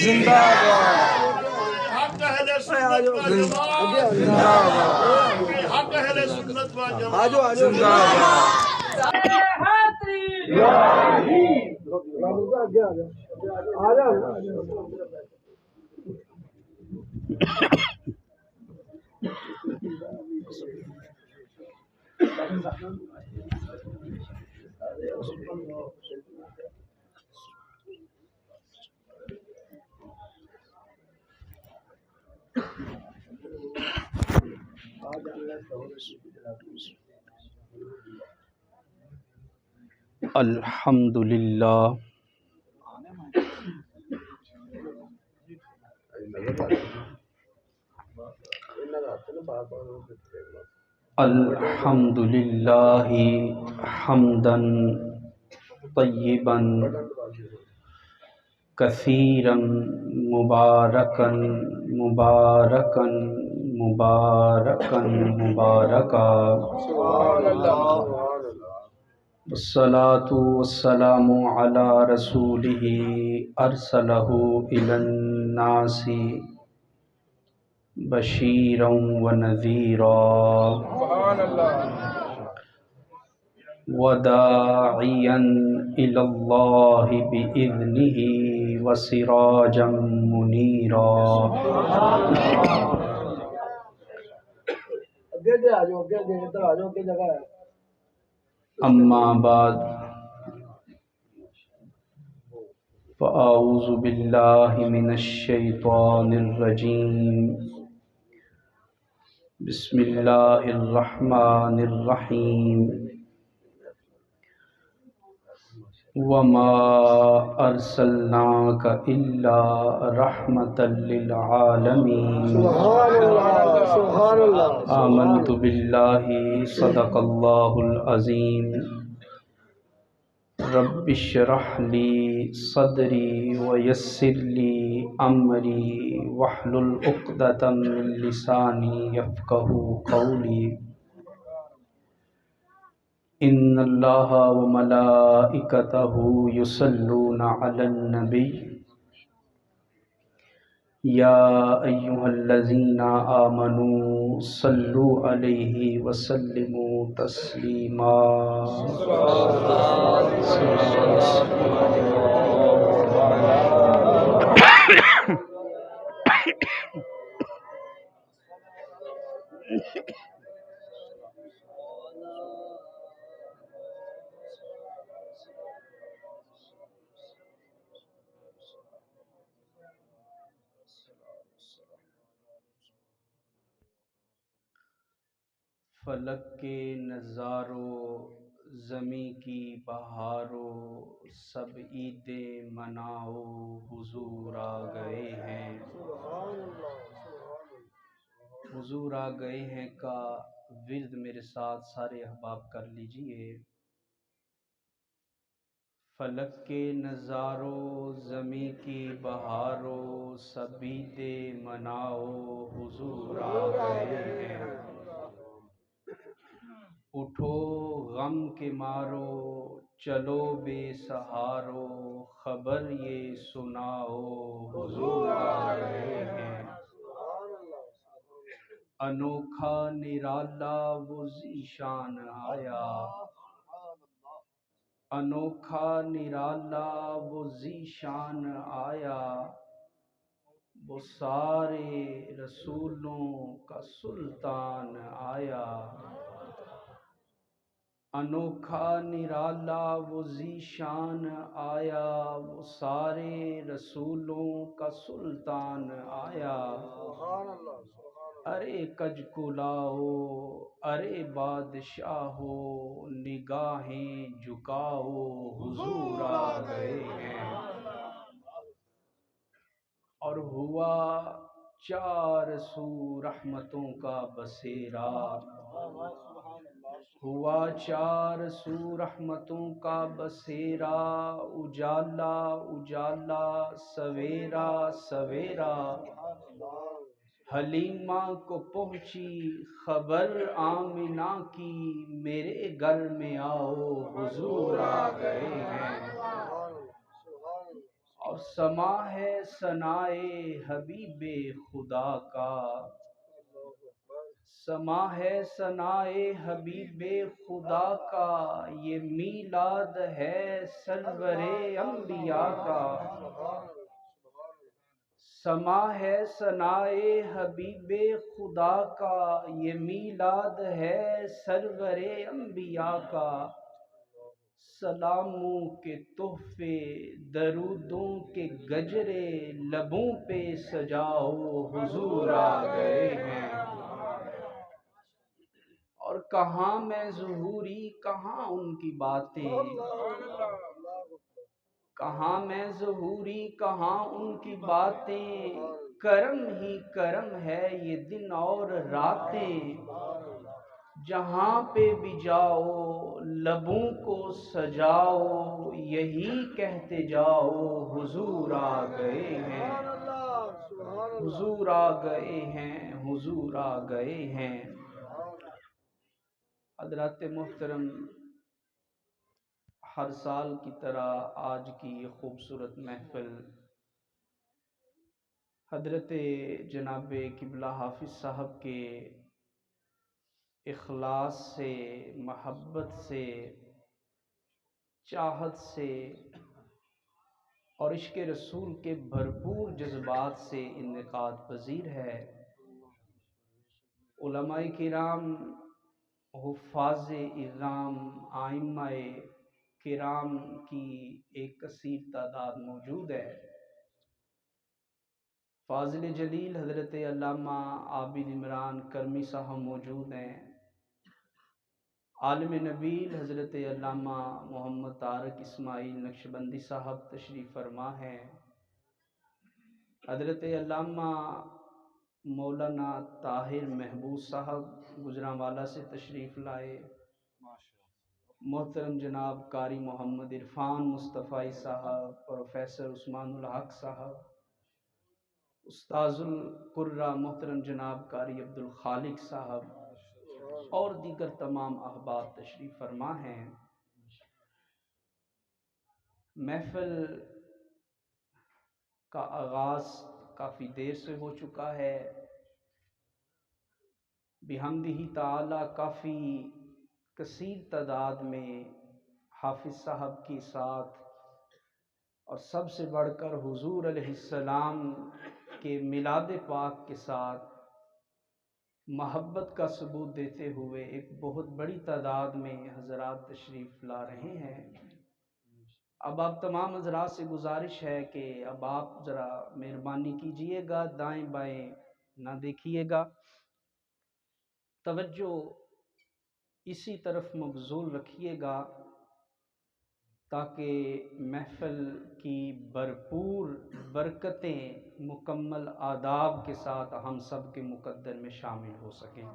زندہ حق اہل سنت و جماعت حق اہل سنت و جماعت زندہ الحمدللہ الحمدللہ حمدا طیبا کثیرا مبارکا مبارکا مبارکا مبارکا والصلاة والسلام على رسوله ارسلہ الى الناس بشیرا ونذیرا وداعیا الی اللہ بإذنہ وسراجا منیرا اما بعد فاعوذ باللہ من الشیطان الرجیم بسم اللہ الرحمن الرحیم وما ارسلناک الا رحمتا للعالمین آمنت باللہ صدق اللہ العظیم رب اشرح لی صدری ویسر لی امری واحلل عقدۃ من لسانی یفقہوا قولی ان اللہ وملائکتہ یصلون علی النبی یا ایہا الذین آمنوا صلوا علیہ وسلموا تسلیما فلک کے نظارو زمیں کی بہارو سب عیدیں مناؤ حضور آ گئے ہیں حضور آ گئے ہیں کا ورد میرے ساتھ سارے احباب کر لیجئے فلک کے نظارو زمیں کی بہارو سب عیدیں مناؤ حضور آ گئے ہیں اٹھو غم کے مارو چلو بے سہارو خبر یہ سناؤ حضور آ گئے ہیں انوکھا نرالا وہ ذیشان آیا انوکھا نرالا وہ ذیشان آیا وہ سارے رسولوں کا سلطان آیا انوکھا نرالا وہ ذیشان آیا وہ سارے رسولوں کا سلطان آیا ارے کج کلاؤ ارے بادشاہو نگاہیں جھکاؤ حضور آ گئے ہیں اور ہوا چار سو رحمتوں کا بسیرا ہوا چار سو رحمتوں کا بسیرا اجالا اجالا سویرا سویرا حلیمہ کو پہنچی خبر آمنہ کی میرے گھر میں آؤ حضور آ گئے ہیں اور سما ہے ثنائے حبیب خدا کا، سما ہے ثنائے حبیب خدا کا، یہ میلاد ہے سرور انبیاء کا، سما ہے ثنائے حبیب خدا کا، یہ میلاد ہے سرور انبیاء کا، سلاموں کے تحفے درودوں کے گجرے لبوں پہ سجاؤ حضور آ گئے ہیں، اور کہاں میں ظہوری کہاں ان کی باتیں، کہاں میں ظہوری کہاں ان کی باتیں، کرم ہی کرم ہے یہ دن اور راتیں، جہاں پہ بھی جاؤ لبوں کو سجاؤ، یہی کہتے جاؤ حضور آ گئے ہیں، حضور آ گئے ہیں، حضور آ گئے ہیں۔ حضرات محترم، ہر سال کی طرح آج کی یہ خوبصورت محفل حضرت جناب قبلہ حافظ صاحب کے اخلاص سے، محبت سے، چاہت سے اور عشق رسول کے بھرپور جذبات سے انعقاد پذیر ہے۔ علماء کرام، حفاظ اعظام، ائمہ کرام کی ایک کثیر تعداد موجود ہے۔ فاضل جلیل حضرت علامہ عابد عمران کرمی صاحب موجود ہیں۔ عالم نبیل حضرت علامہ محمد طارق اسماعیل نقشبندی صاحب تشریف فرما ہیں۔ حضرت علامہ مولانا طاہر محبوب صاحب گجرانوالہ سے تشریف لائے۔ محترم جناب قاری محمد عرفان مصطفی صاحب، پروفیسر عثمان الحق صاحب، استاذ القرہ محترم جناب قاری عبد الخالق صاحب اور دیگر تمام احباب تشریف فرما ہیں۔ محفل کا آغاز کافی دیر سے ہو چکا ہے۔ بحمدہ تعالی کافی کثیر تعداد میں حافظ صاحب کے ساتھ اور سب سے بڑھ کر حضور علیہ السلام کے میلاد پاک کے ساتھ محبت کا ثبوت دیتے ہوئے ایک بہت بڑی تعداد میں حضرات تشریف لا رہے ہیں۔ اب آپ تمام حضرات سے گزارش ہے کہ اب آپ ذرا مہربانی کیجئے گا، دائیں بائیں نہ دیکھیے گا، توجہ اسی طرف مبذول رکھیے گا تاکہ محفل کی بھرپور برکتیں مکمل آداب کے ساتھ ہم سب کے مقدر میں شامل ہو سکیں۔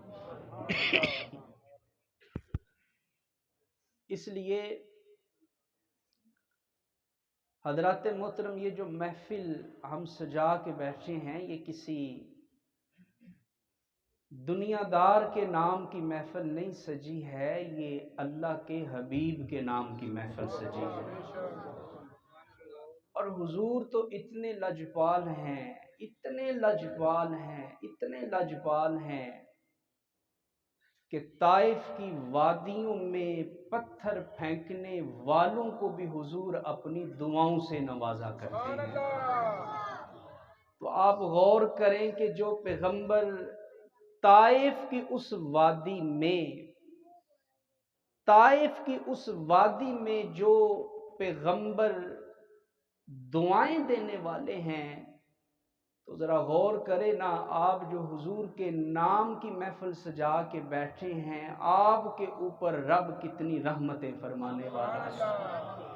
اس لیے حضرات محترم، یہ جو محفل ہم سجا کے بیٹھے ہیں یہ کسی دنیا دار کے نام کی محفل نہیں سجی ہے، یہ اللہ کے حبیب کے نام کی محفل سجی ہے۔ اور حضور تو اتنے لجپال ہیں، اتنے لجپال ہیں، اتنے لجپال ہیں کہ طائف کی وادیوں میں پتھر پھینکنے والوں کو بھی حضور اپنی دعاؤں سے نوازا کرتے ہیں۔ تو آپ غور کریں کہ جو پیغمبر طائف کی اس وادی میں، طائف کی اس وادی میں جو پیغمبر دعائیں دینے والے ہیں، تو ذرا غور کریں نا، آپ جو حضور کے نام کی محفل سجا کے بیٹھے ہیں، آپ کے اوپر رب کتنی رحمتیں فرمانے والا ہے۔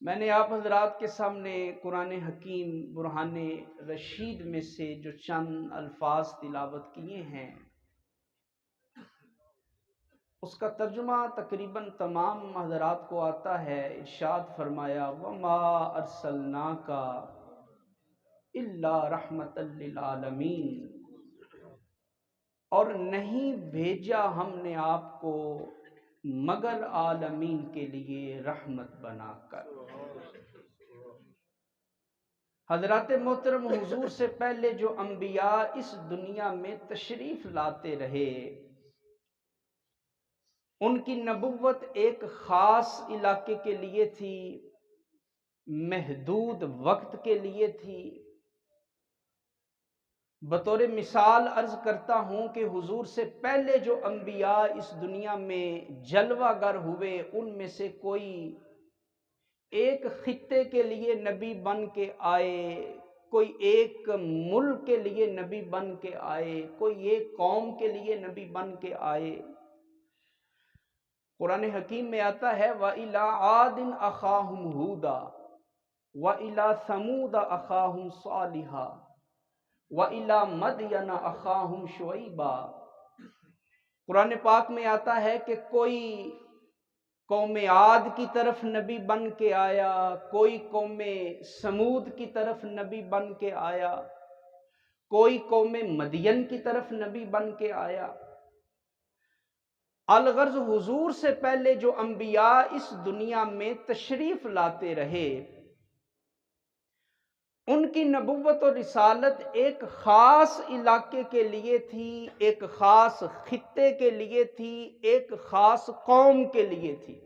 میں نے آپ حضرات کے سامنے قرآن حکیم برہان رشید میں سے جو چند الفاظ تلاوت کیے ہیں، اس کا ترجمہ تقریباً تمام حضرات کو آتا ہے۔ ارشاد فرمایا وَمَا أَرْسَلْنَاكَ إِلَّا رَحْمَةً لِّلْعَالَمِينَ، اور نہیں بھیجا ہم نے آپ کو مگر عالمین کے لیے رحمت بنا کر۔ حضرات محترم، حضور سے پہلے جو انبیاء اس دنیا میں تشریف لاتے رہے، ان کی نبوت ایک خاص علاقے کے لیے تھی، محدود وقت کے لیے تھی۔ بطور مثال عرض کرتا ہوں کہ حضور سے پہلے جو انبیاء اس دنیا میں جلوہ گر ہوئے، ان میں سے کوئی ایک خطے کے لیے نبی بن کے آئے، کوئی ایک ملک کے لیے نبی بن کے آئے، کوئی ایک قوم کے لیے نبی بن کے آئے۔ قرآن حکیم میں آتا ہے وَإِلَىٰ عَادٍ أَخَاهُمْ هُودًا وَإِلَىٰ ثَمُودَ أَخَاهُمْ صَالِحًا وَإِلَىٰ مَدْيَنَ أَخَاهُمْ شُعَيْبًا۔ قرآن پاک میں آتا ہے کہ کوئی قوم عاد کی طرف نبی بن کے آیا، کوئی قوم سمود کی طرف نبی بن کے آیا، کوئی قوم مدین کی طرف نبی بن کے آیا۔ الغرض حضور سے پہلے جو انبیاء اس دنیا میں تشریف لاتے رہے، ان کی نبوت اور رسالت ایک خاص علاقے کے لیے تھی، ایک خاص خطے کے لیے تھی، ایک خاص قوم کے لیے تھی۔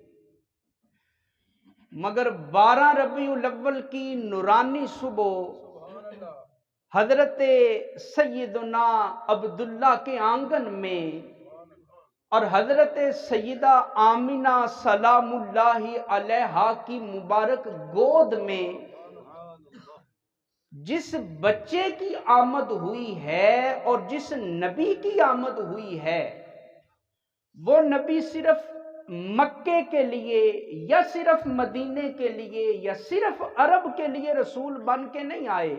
مگر 12 ربیع الاول کی نورانی صبح حضرت سیدنا عبداللہ کے آنگن میں اور حضرت سیدہ آمنہ سلام اللہ علیہا کی مبارک گود میں جس بچے کی آمد ہوئی ہے اور جس نبی کی آمد ہوئی ہے، وہ نبی صرف مکے کے لیے یا صرف مدینے کے لیے یا صرف عرب کے لیے رسول بن کے نہیں آئے۔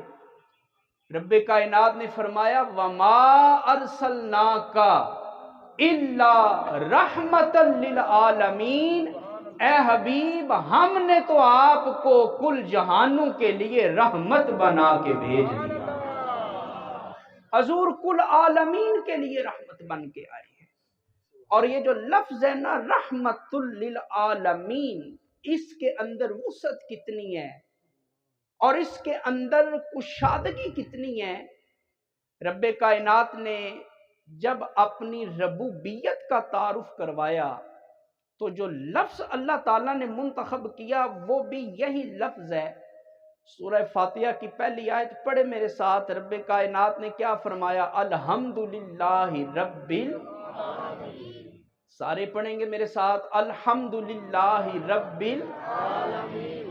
رب کائنات نے فرمایا وَمَا أَرْسَلْنَاكَ إِلَّا رَحْمَةً لِّلْعَالَمِينَ، اے حبیب ہم نے تو آپ کو کل جہانوں کے لیے رحمت بنا کے بھیج دیا۔ حضور کل عالمین کے لیے رحمت بن کے آئے ہیں۔ اور یہ جو لفظ ہے نا رحمت للعالمین، اس کے اندر وسعت کتنی ہے اور اس کے اندر کشادگی کتنی ہے۔ رب کائنات نے جب اپنی ربوبیت کا تعارف کروایا تو جو لفظ اللہ تعالیٰ نے منتخب کیا وہ بھی یہی لفظ ہے۔ سورہ فاتحہ کی پہلی آیت پڑھے میرے ساتھ، رب کائنات نے کیا فرمایا؟ الحمدللہ رب العالمین۔ سارے پڑھیں گے میرے ساتھ، الحمدللہ رب العالمین۔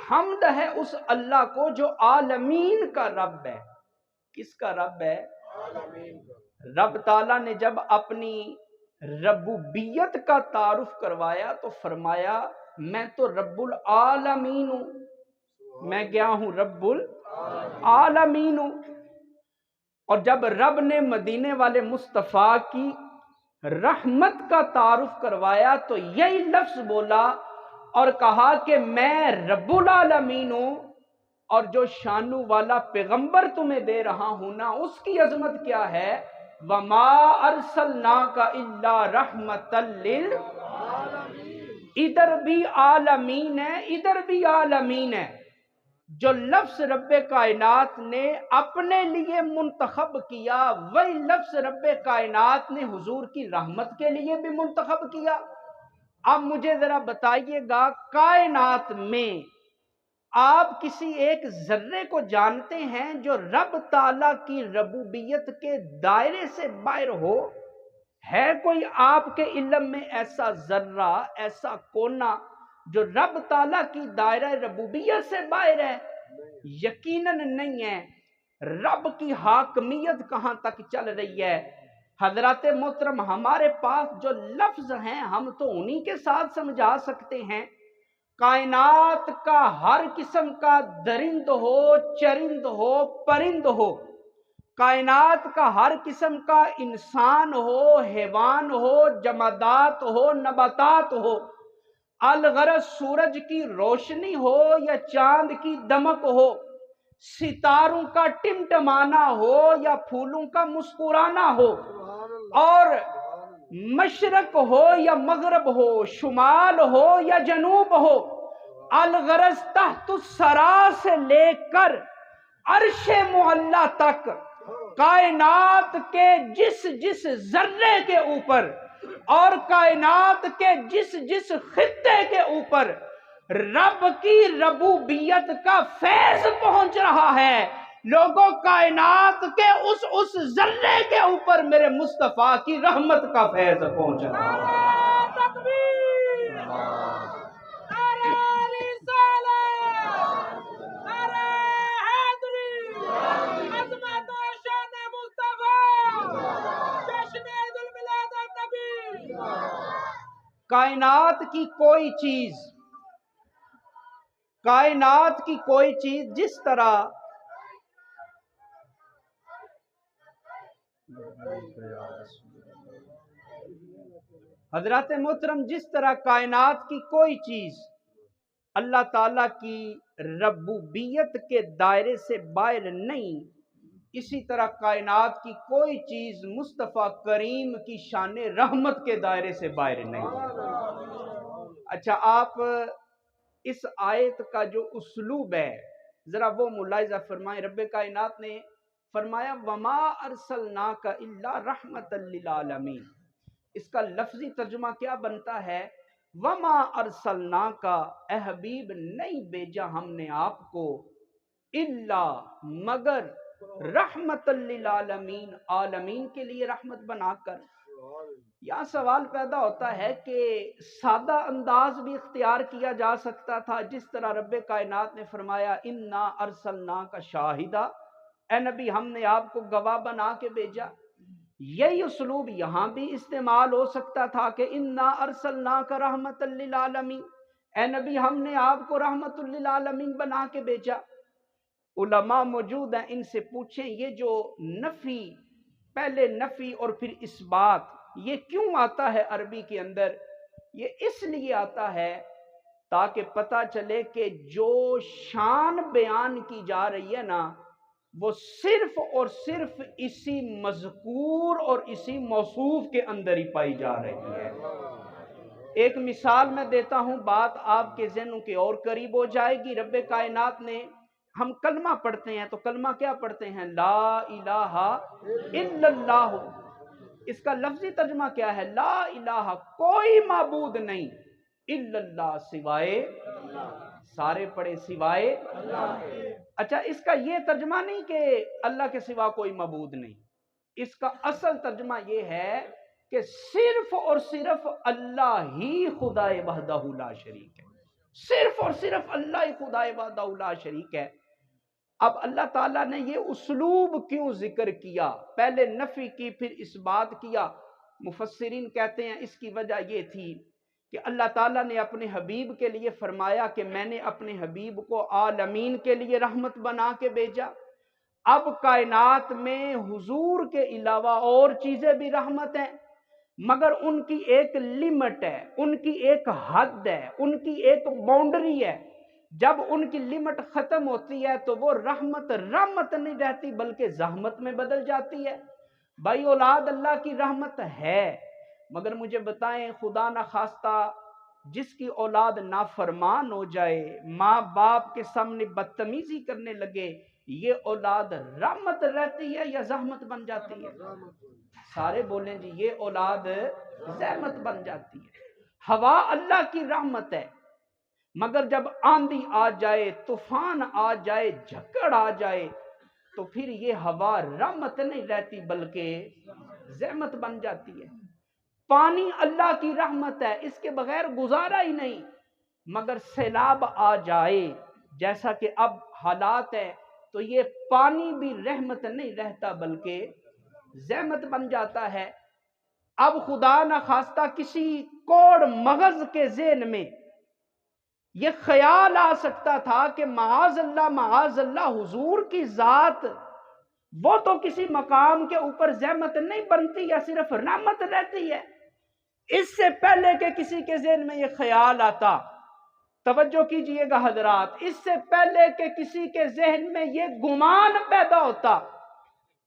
حمد ہے اس اللہ کو جو عالمین کا رب ہے۔ کس کا رب ہے؟ عالمین کا۔ رب تعالیٰ نے جب اپنی ربوبیت کا تعارف کروایا تو فرمایا میں تو رب العالمین ہوں، میں کیا ہوں؟ رب العالمین ہوں۔ اور جب رب نے مدینے والے مصطفیٰ کی رحمت کا تعارف کروایا تو یہی لفظ بولا اور کہا کہ میں رب العالمین ہوں، اور جو شانو والا پیغمبر تمہیں دے رہا ہوں نا، اس کی عظمت کیا ہے؟ وَمَا أَرْسَلْنَاكَ إِلَّا رَحْمَةً لِّلْعَالَمِينَ۔ ادھر بھی عالمین ہے، ادھر بھی عالمین ہے۔ جو لفظ رب کائنات نے اپنے لیے منتخب کیا وہی لفظ رب کائنات نے حضور کی رحمت کے لیے بھی منتخب کیا۔ اب مجھے ذرا بتائیے گا، کائنات میں آپ کسی ایک ذرے کو جانتے ہیں جو رب تعالیٰ کی ربوبیت کے دائرے سے باہر ہو؟ ہے کوئی آپ کے علم میں ایسا ذرہ، ایسا کونا جو رب تعالیٰ کی دائرہ ربوبیت سے باہر ہے؟ یقیناً نہیں ہے۔ رب کی حاکمیت کہاں تک چل رہی ہے؟ حضرات محترم، ہمارے پاس جو لفظ ہیں ہم تو انہی کے ساتھ سمجھا سکتے ہیں۔ کائنات کا ہر قسم کا درند ہو، چرند ہو، پرند ہو، کائنات کا ہر قسم کا انسان ہو، حیوان ہو، جمادات ہو، نباتات ہو، الغرض سورج کی روشنی ہو یا چاند کی دمک ہو، ستاروں کا ٹمٹمانا ہو یا پھولوں کا مسکرانا ہو، اور مشرق ہو یا مغرب ہو، شمال ہو یا جنوب ہو، الغرض تحت الثری سے لے کر عرش معلا تک کائنات کے جس جس ذرے کے اوپر اور کائنات کے جس جس خطے کے اوپر رب کی ربوبیت کا فیض پہنچ رہا ہے، لوگوں کائنات کے اس ذرے کے اوپر میرے مصطفیٰ کی رحمت کا فیض پہنچ رہا ہے۔ کائنات کی کوئی چیز جس طرح حضرات محترم، جس طرح کائنات کی کوئی چیز اللہ تعالیٰ کی ربوبیت کے دائرے سے باہر نہیں، اسی طرح کائنات کی کوئی چیز مصطفیٰ کریم کی شان رحمت کے دائرے سے باہر نہیں۔ اچھا، آپ اس آیت کا جو اسلوب ہے ذرا وہ ملاحظہ فرمائیں۔ رب کائنات نے فرمایا وَمَا أَرْسَلْنَاكَ إِلَّا رَحْمَةً لِّلْعَالَمِينَ، اس کا لفظی ترجمہ کیا بنتا ہے؟ وَمَا أَرْسَلْنَاكَ، اے حبیب نہیں بھیجا ہم نے آپ کو، الا مگر رحمت للعالمین، عالمین کے لیے رحمت بنا کر۔ یہاں سوال پیدا ہوتا ہے کہ سادہ انداز بھی اختیار کیا جا سکتا تھا، جس طرح رب کائنات نے فرمایا انا ارسلناک شاہدا، اے نبی ہم نے آپ کو گواہ بنا کے بھیجا۔ یہی اسلوب یہاں بھی استعمال ہو سکتا تھا کہ انا ارسلناک رحمت للعالمین، اے نبی ہم نے آپ کو رحمت للعالمین بنا کے بھیجا۔ علماء موجود ہیں، ان سے پوچھیں یہ جو نفی، پہلے نفی اور پھر اس بات، یہ کیوں آتا ہے عربی کے اندر؟ یہ اس لیے آتا ہے تاکہ پتہ چلے کہ جو شان بیان کی جا رہی ہے نا، وہ صرف اور صرف اسی مذکور اور اسی موصوف کے اندر ہی پائی جا رہی ہے۔ ایک مثال میں دیتا ہوں، بات آپ کے ذہنوں کے اور قریب ہو جائے گی۔ رب کائنات نے، ہم کلمہ پڑھتے ہیں تو کلمہ کیا پڑھتے ہیں؟ لا الہ الا اللہ۔ اس کا لفظی ترجمہ کیا ہے؟ لا الہ، کوئی معبود نہیں، الا اللہ، سوائے، سارے پڑھے سوائے۔ اچھا، اس کا یہ ترجمہ نہیں کہ اللہ کے سوا کوئی معبود نہیں، اس کا اصل ترجمہ یہ ہے کہ صرف اور صرف اللہ ہی خدا وحدہ لا شریک ہے، صرف اور صرف اللہ ہی خدا وحدہ لا شریک ہے۔ اب اللہ تعالیٰ نے یہ اسلوب کیوں ذکر کیا؟ پہلے نفی کی پھر اس بات کیا۔ مفسرین کہتے ہیں اس کی وجہ یہ تھی کہ اللہ تعالیٰ نے اپنے حبیب کے لیے فرمایا کہ میں نے اپنے حبیب کو عالمین کے لیے رحمت بنا کے بھیجا۔ اب کائنات میں حضور کے علاوہ اور چیزیں بھی رحمت ہیں، مگر ان کی ایک لمٹ ہے، ان کی ایک حد ہے، ان کی ایک باؤنڈری ہے۔ جب ان کی لمٹ ختم ہوتی ہے تو وہ رحمت نہیں رہتی بلکہ زحمت میں بدل جاتی ہے۔ بھائی، اولاد اللہ کی رحمت ہے، مگر مجھے بتائیں، خدا نہ خواستہ جس کی اولاد نافرمان ہو جائے، ماں باپ کے سامنے بدتمیزی کرنے لگے، یہ اولاد رحمت رہتی ہے یا زحمت بن جاتی ہے؟ سارے بولیں جی، یہ اولاد زحمت بن جاتی ہے۔ ہوا اللہ کی رحمت ہے، مگر جب آندھی آ جائے، طوفان آ جائے، جھکڑ آ جائے تو پھر یہ ہوا رحمت نہیں رہتی بلکہ زحمت بن جاتی ہے۔ پانی اللہ کی رحمت ہے، اس کے بغیر گزارا ہی نہیں، مگر سیلاب آ جائے جیسا کہ اب حالات ہے تو یہ پانی بھی رحمت نہیں رہتا بلکہ زحمت بن جاتا ہے۔ اب خدا نہ خواستہ کسی کوڑ مغز کے ذہن میں یہ خیال آ سکتا تھا کہ معاذ اللہ حضور کی ذات وہ تو کسی مقام کے اوپر زحمت نہیں بنتی یا صرف رحمت رہتی ہے۔ اس سے پہلے کہ کسی کے ذہن میں یہ خیال آتا، توجہ کیجئے گا حضرات، اس سے پہلے کہ کسی کے ذہن میں یہ گمان پیدا ہوتا،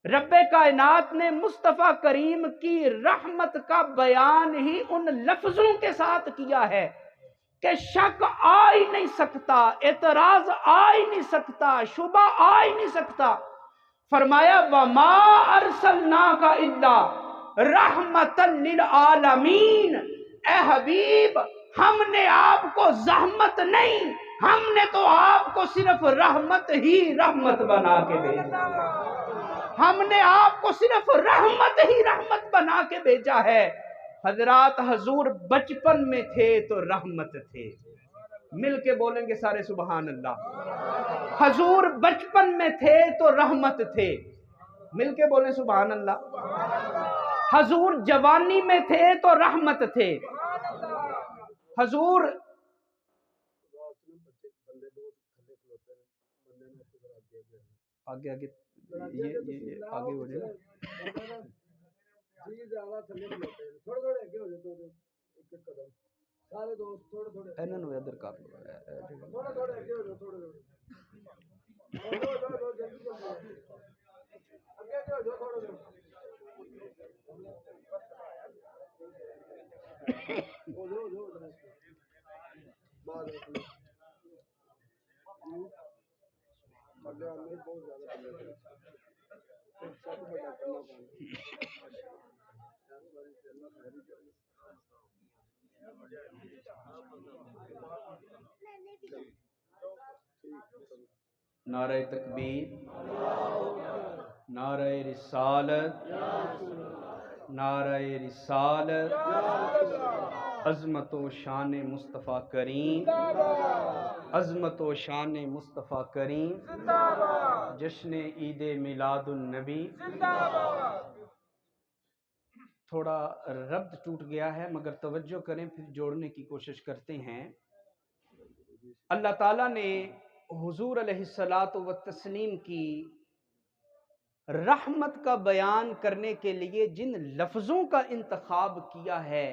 رب کائنات نے مصطفیٰ کریم کی رحمت کا بیان ہی ان لفظوں کے ساتھ کیا ہے کہ شک آ ہی نہیں سکتا، اعتراض آ ہی نہیں سکتا، شبہ آ ہی نہیں سکتا۔ فرمایا وَمَا أَرْسَلْنَاكَ إِلَّا رَحْمَةً لِلْعَالَمِينَ، اے حبیب ہم نے آپ کو زحمت نہیں، ہم نے تو آپ کو صرف رحمت ہی رحمت بنا کے بھیجا، ہم نے آپ کو صرف رحمت ہی رحمت بنا کے بھیجا ہے۔ حضرات حضور بچپن میں تھے تو رحمت تھے، مل کے بولیں گے سارے سبحان اللہ۔ حضور بچپن میں تھے تو رحمت تھے، مل کے بولیں سبحان اللہ۔ حضور جوانی میں تھے تو رحمت تھے، حضور آگے آگے یہ آگے ہو جائے نا، انہوں نے ادھر کر لو۔ نعرہ تکبیر، نعرہ رسالت، نعرہ رسالت، عظمت و شان مصطفیٰ کریم، عظمت و شان مصطفیٰ کریم، جشن عید میلاد النبی۔ تھوڑا ربط ٹوٹ گیا ہے مگر توجہ کریں، پھر جوڑنے کی کوشش کرتے ہیں۔ اللہ تعالیٰ نے حضور علیہ السلام کی رحمت کا بیان کرنے کے لیے جن لفظوں کا انتخاب کیا ہے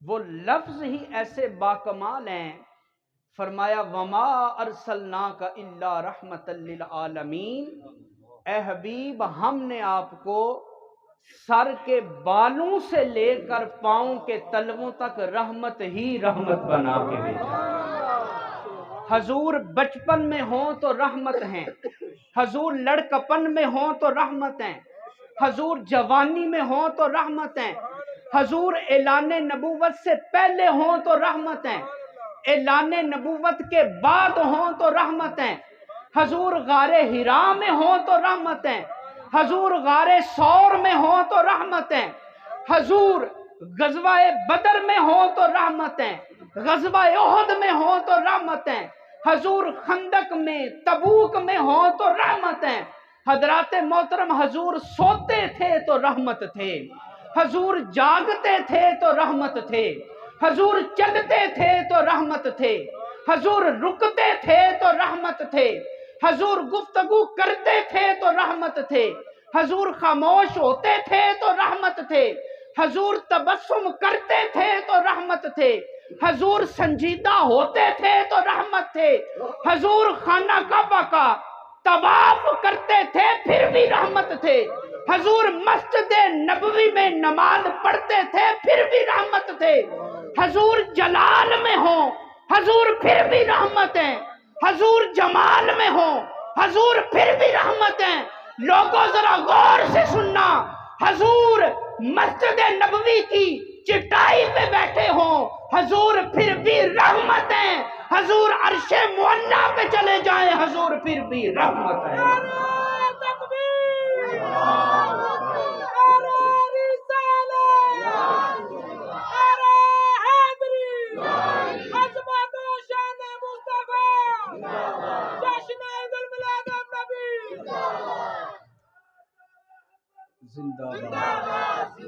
وہ لفظ ہی ایسے باکمال ہیں۔ فرمایا وما ارسلناک الا رحمتا للعالمین، اے حبیب ہم نے آپ کو سر کے بالوں سے لے کر پاؤں کے تلووں تک رحمت ہی رحمت بنا کے بھیجا۔ حضور بچپن میں ہوں تو رحمت ہیں، حضور لڑکپن میں ہوں تو رحمت ہیں، حضور جوانی میں ہوں تو رحمت ہیں، حضور اعلان نبوت سے پہلے ہوں تو رحمت ہیں، اعلان نبوت کے بعد ہوں تو رحمت ہیں، حضور غار حرا میں ہوں تو رحمت ہیں، حضور غار ثور میں ہوں تو رحمت ہیں، حضور غزوہ بدر میں ہوں تو رحمت ہیں، غزوہ احد میں ہوں تو رحمت ہیں، حضور خندق میں تبوک میں ہوں تو رحمت ہیں۔ حضرات محترم حضور سوتے تھے تو رحمت تھے، حضور جاگتے تھے تو رحمت تھے، حضور چلتے تھے تو رحمت تھے، حضور رکتے تھے تو رحمت تھے، حضور گفتگو کرتے تھے تو رحمت تھے، حضور خاموش ہوتے تھے تو رحمت تھے، حضور تبسم کرتے تھے تو رحمت تھے، حضور سنجیدہ ہوتے تھے تو رحمت تھے، حضور خانہ کعبہ کا طواف کرتے تھے پھر بھی رحمت تھے، حضور مسجد نبوی میں نماز پڑھتے تھے پھر بھی رحمت تھے، حضور جلال میں ہوں حضور پھر بھی رحمت ہیں، حضور جمال میں ہوں حضور پھر بھی رحمت ہیں۔ لوگوں ذرا غور سے سننا، حضور مسجد نبوی کی چٹائی پہ بیٹھے ہوں حضور پھر بھی رحمت ہیں، حضور عرش معلیٰ پہ چلے جائیں حضور پھر بھی رحمت ہیں۔ زندہ باد۔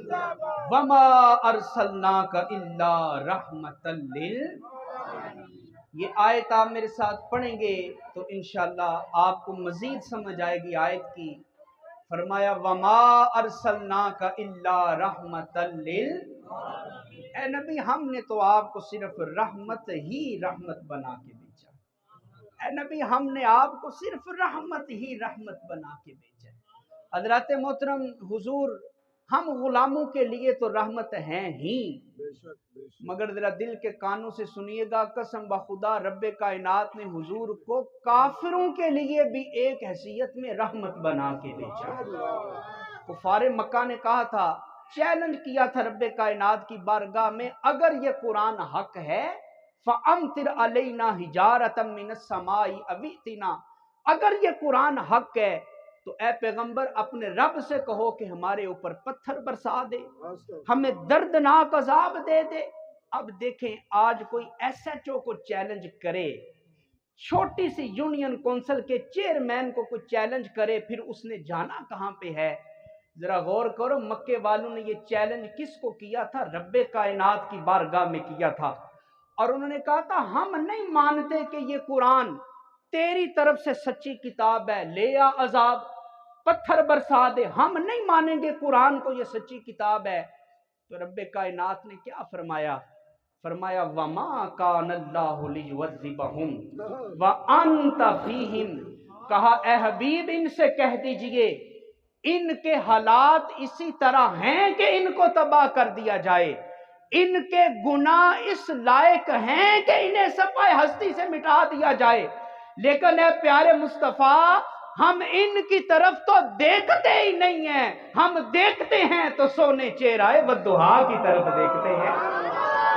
وما ارسلناک الا رحمتا یہ آیت آپ میرے ساتھ پڑھیں گے تو انشاءاللہ آپ کو مزید سمجھ آئے گی آیت کی۔ فرمایا وما ارسلناک الا رحمتا اے نبی ہم نے تو آپ کو صرف رحمت ہی رحمت بنا کے بھیجا، اے نبی ہم نے آپ کو صرف رحمت ہی رحمت بنا کے بھیجا۔ حضرات محترم حضور ہم غلاموں کے لیے تو رحمت ہیں ہی، مگر ذرا دل کے کانوں سے سنیے گا، قسم بخدا رب کائنات نے حضور کو کافروں کے لیے بھی ایک حیثیت میں رحمت بنا کے بھیجا۔ کفار مکہ نے کہا تھا، چیلنج کیا تھا رب کائنات کی بارگاہ میں، اگر یہ قرآن حق ہے فَأَمْطِرْ عَلَيْنَا حِجَارَةً مِّنَ السَّمَاءِ أَوْ ائْتِنَا، اگر یہ قرآن حق ہے تو اے پیغمبر اپنے رب سے کہو کہ ہمارے اوپر پتھر برسا دے، ہمیں دردناک عذاب دے دے۔ اب دیکھیں آج کوئی ایس ایچ او کو چیلنج کرے، چھوٹی سی یونین کونسل کے چیئرمین کو کوئی چیلنج کرے، پھر اس نے جانا کہاں پہ ہے؟ ذرا غور کرو، مکے والوں نے یہ چیلنج کس کو کیا تھا؟ رب کائنات کی بارگاہ میں کیا تھا، اور انہوں نے کہا تھا ہم نہیں مانتے کہ یہ قرآن تیری طرف سے سچی کتاب ہے، لے آ عذاب، پتھر برسا دے، ہم نہیں مانیں گے قرآن کو یہ سچی کتاب ہے۔ تو رب کائنات نے کیا فرمایا؟ فرمایا وَمَا كَانَ اللَّهُ لِيُعَذِّبَهُمْ وَأَنْتَ فِيهِمْ، کہا اے حبیب ان سے کہہ دیجئے ان کے حالات اسی طرح ہیں کہ ان کو تباہ کر دیا جائے، ان کے گناہ اس لائق ہیں کہ انہیں صفحہ ہستی سے مٹا دیا جائے، لیکن اے پیارے مصطفیٰ ہم ان کی طرف تو دیکھتے ہی نہیں ہیں، ہم دیکھتے ہیں تو سونے چہرائے والضحیٰ کی طرف دیکھتے ہیں،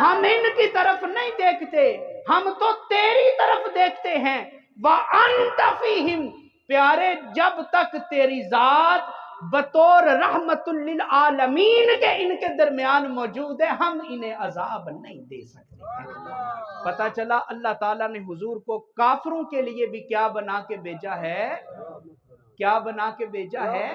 ہم ان کی طرف نہیں دیکھتے، ہم تو تیری طرف دیکھتے ہیں۔ وَأَنْتَ فِيهِمْ، پیارے جب تک تیری ذات بطور رحمت للعالمین کے ان کے درمیان موجود ہے ہم انہیں عذاب نہیں دے سکتے۔ پتہ چلا اللہ تعالیٰ نے حضور کو کافروں کے لیے بھی کیا بنا کے بھیجا ہے؟ کیا بنا کے بھیجا ہے؟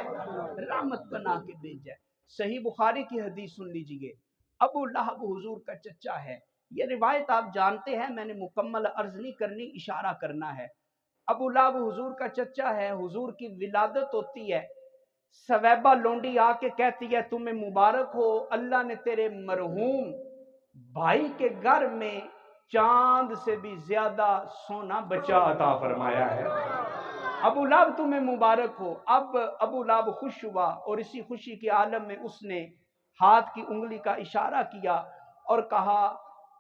رحمت بنا کے بھیجا ہے۔ صحیح بخاری کی حدیث سن لیجئے، ابو لہب حضور کا چچا ہے، یہ روایت آپ جانتے ہیں، میں نے مکمل عرض نہیں کرنی، اشارہ کرنا ہے۔ ابو لہب حضور کا چچا ہے، حضور کی ولادت ہوتی ہے، سویبہ لونڈی آ کے کہتی ہے تمہیں مبارک ہو، اللہ نے تیرے مرحوم بھائی کے گھر میں چاند سے بھی زیادہ سونا بچہ عطا فرمایا ہے، ابو لہب تمہیں مبارک ہو۔ اب ابو لہب خوش ہوا اور اسی خوشی کے عالم میں اس نے ہاتھ کی انگلی کا اشارہ کیا اور کہا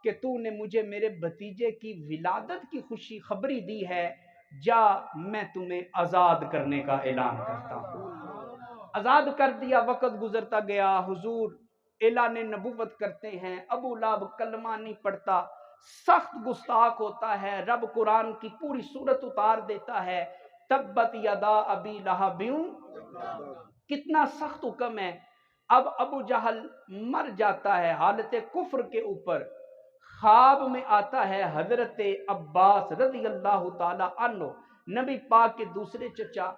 کہ تو نے مجھے میرے بھتیجے کی ولادت کی خوشی خبری دی ہے، جا میں تمہیں آزاد کرنے کا اعلان کرتا ہوں۔ آزاد کر دیا، وقت گزرتا گیا، حضور اعلان نبوت کرتے ہیں، ابو لہب کلمہ نہیں پڑھتا، سخت گستاخ ہوتا ہے، رب قرآن کی پوری صورت اتار دیتا ہے، تبت یدا ابی لہب، کتنا سخت حکم ہے۔ اب ابو جہل مر جاتا ہے حالت کفر کے اوپر، خواب میں آتا ہے حضرت عباس رضی اللہ تعالی عنہ، نبی پاک کے دوسرے چچا،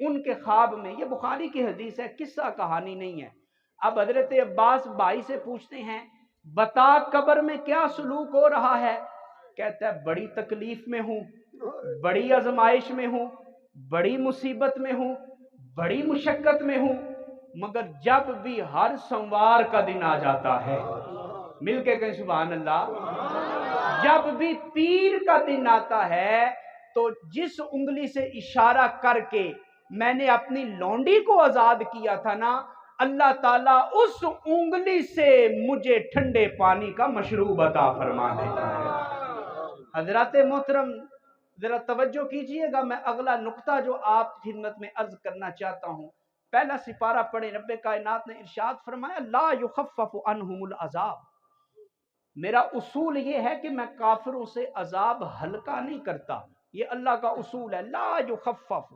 ان کے خواب میں، یہ بخاری کی حدیث ہے، قصہ کہانی نہیں ہے۔ اب حضرت عباس بھائی سے پوچھتے ہیں بتا قبر میں کیا سلوک ہو رہا ہے؟ کہتا ہے بڑی تکلیف میں ہوں، بڑی آزمائش میں ہوں، بڑی مصیبت میں ہوں، بڑی مشقت میں ہوں، مگر جب بھی ہر سوموار کا دن آ جاتا ہے، مل کے کہیں سبحان اللہ، جب بھی پیر کا دن آتا ہے تو جس انگلی سے اشارہ کر کے میں نے اپنی لونڈی کو آزاد کیا تھا نا، اللہ تعالیٰ اس انگلی سے مجھے ٹھنڈے پانی کا مشروب عطا فرما دیتا ہے۔ حضرات محترم ذرا توجہ کیجئے گا، میں اگلا نقطہ جو آپ خدمت میں عرض کرنا چاہتا ہوں، پہلا سپارہ پڑھیں، رب کائنات نے ارشاد فرمایا لا یخفف عنہم العذاب، میرا اصول یہ ہے کہ میں کافروں سے عذاب ہلکا نہیں کرتا، یہ اللہ کا اصول ہے، لا یخفف،